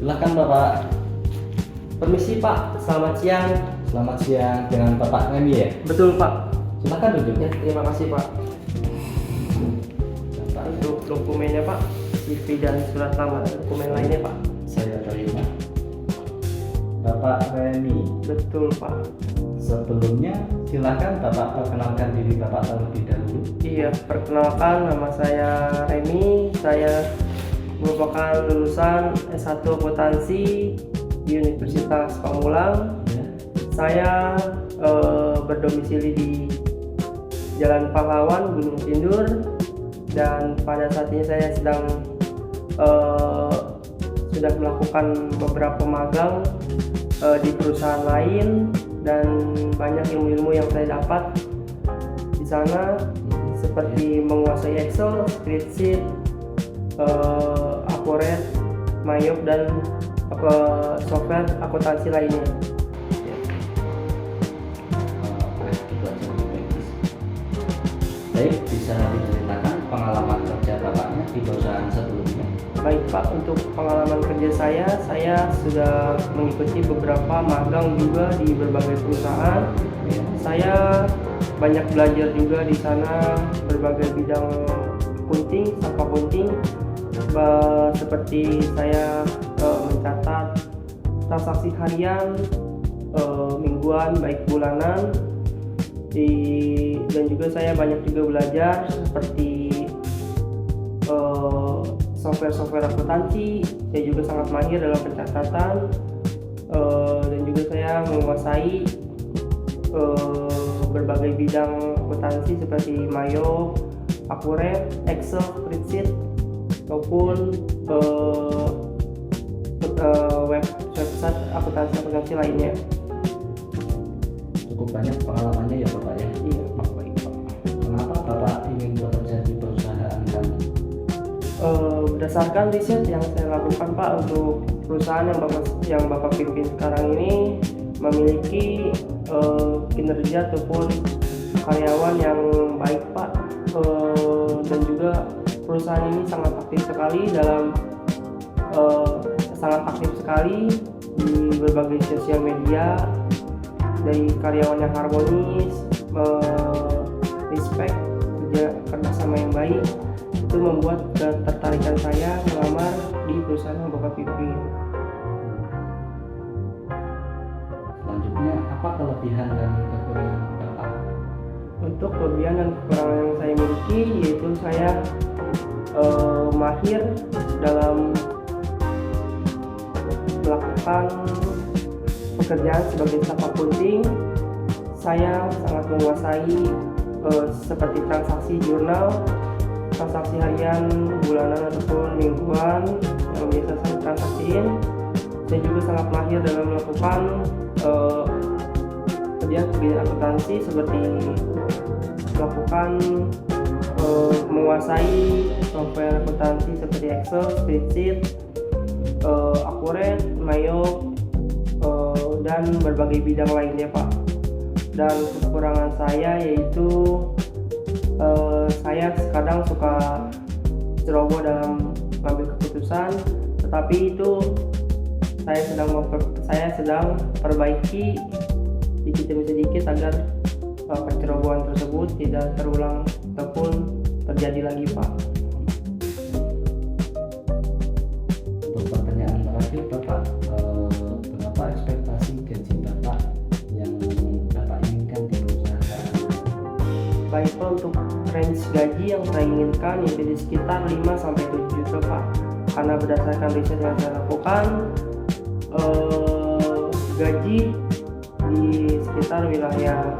Silakan Bapak. Permisi Pak, selamat siang. Selamat siang, dengan Bapak Remi ya? Betul Pak. Silakan duduk. Ya, terima kasih Pak. Untuk dokumennya Pak, CV dan surat lamaran, dokumen lainnya Pak. Saya terima. Bapak Remi. Betul Pak. Sebelumnya silakan Bapak perkenalkan diri Bapak terlebih dahulu. Iya, perkenalkan, nama saya Remi. Saya merupakan lulusan S1 Akuntansi di Universitas Pamulang. Ya. Saya berdomisili di Jalan Pahlawan, Gunung Sindur, dan pada saat ini saya sedang sudah melakukan beberapa magang di perusahaan lain, dan banyak ilmu-ilmu yang saya dapat di sana seperti menguasai Excel, spreadsheet, Accurate, Mayop, dan software akuntansi lainnya. Baik, bisa diceritakan pengalaman kerja Bapaknya di perusahaan sebelumnya? Baik Pak, untuk pengalaman kerja saya sudah mengikuti beberapa magang juga di berbagai perusahaan. Ya. Saya banyak belajar juga di sana berbagai bidang accounting, accounting, seperti saya mencatat transaksi harian, mingguan, baik bulanan, dan juga saya banyak juga belajar seperti software akuntansi. Saya juga sangat mahir dalam pencatatan, dan juga saya menguasai berbagai bidang akuntansi seperti Mayo, Accurate, Excel, spreadsheet, maupun website akuntansi lainnya. Cukup banyak pengalamannya ya Bapak ya? Iya, baik Pak. Mengapa Bapak ingin bekerja di perusahaan kami? Berdasarkan riset yang saya lakukan Pak, untuk perusahaan yang Bapak pimpin sekarang ini memiliki kinerja ataupun karyawan yang baik Pak, dan juga perusahaan ini sangat aktif sekali di berbagai sosial media, dari karyawan yang harmonis, respect, kerjasama yang baik. Itu membuat ketertarikan saya melamar di perusahaan yang Bapak pimpin. Selanjutnya, apa kelebihan dan kekurangan Bapak? Untuk kelebihan dan kekurangan yang saya miliki, yaitu saya mahir dalam melakukan pekerjaan sebagai staf accounting. Saya sangat menguasai seperti transaksi jurnal, transaksi harian, bulanan, ataupun mingguan yang biasa saya transaksiin. Saya juga sangat mahir dalam melakukan kegiatan akuntansi seperti melakukan menguasai software akuntansi seperti Excel, spreadsheet, Accurate, Mayo, dan berbagai bidang lainnya Pak. Dan kekurangan saya yaitu saya kadang suka ceroboh dalam mengambil keputusan, tetapi itu saya sedang perbaiki sedikit demi sedikit agar kecerobohan tersebut tidak terulang ataupun terjadi lagi Pak. Untuk pertanyaan terakhir Bapak, berapa ekspektasi gaji Bapak yang Bapak inginkan di perusahaan? Baik Pak, untuk range gaji yang saya inginkan yaitu di sekitar 5-7 juta Pak. Karena berdasarkan riset yang saya lakukan, gaji di sekitar wilayah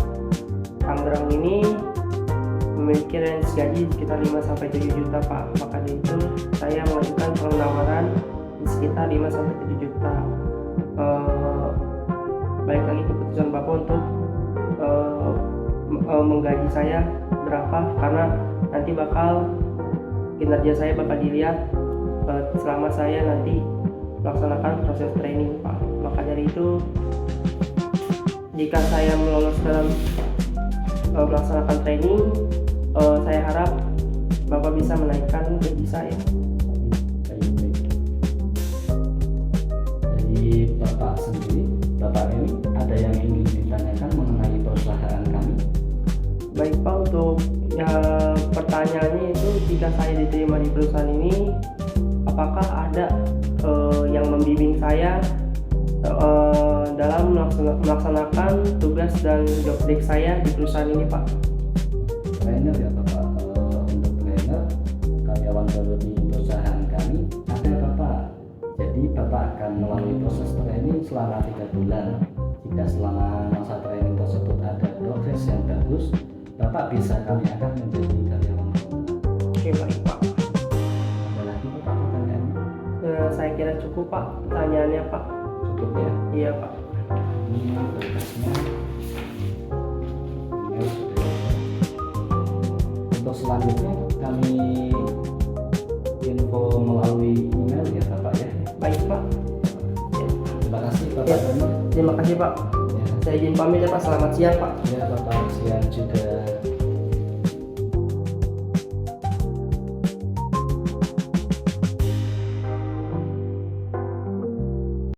Tangerang ini memiliki range gaji sekitar 5-7 juta Pak. Maka dari itu saya mengajukan penawaran di sekitar 5-7 juta. Baik lagi keputusan Bapak untuk menggaji saya berapa, karena nanti kinerja saya bakal dilihat selama saya nanti melaksanakan proses training Pak. Maka dari itu, jika saya lolos dalam melaksanakan training, saya harap Bapak bisa menaikkan gaji saya. Bapak sendiri, Bapak ini ada yang ingin ditanyakan mengenai perusahaan kami? Baik Pak, untuk ya, pertanyaannya itu jika saya diterima di perusahaan ini, apakah ada yang membimbing saya dalam melaksanakan tugas dan job desk saya di perusahaan ini Pak? Trainer ya Bapak. Untuk trainer karyawan baru di perusahaan kami ada Bapak. Jadi Bapak akan melalui proses training selama 3 bulan. Jika selama masa training tersebut ada progres yang bagus, Bapak bisa kami akan menjadi karyawan baru. Oke baik Pak. Ada lagi Bapak pertanyaannya? Saya kira cukup Pak pertanyaannya Pak. Cukup ya. Iya Pak. Ini berkasnya. Email sudah ada. Untuk selanjutnya kami info melalui email ya Bapak ya. Baik Pak. Terima kasih Bapak Ya. Dani. Terima kasih Pak. Ya. Saya izin pamit ya Pak. Selamat siang Pak. Ya Bapak, siang juga.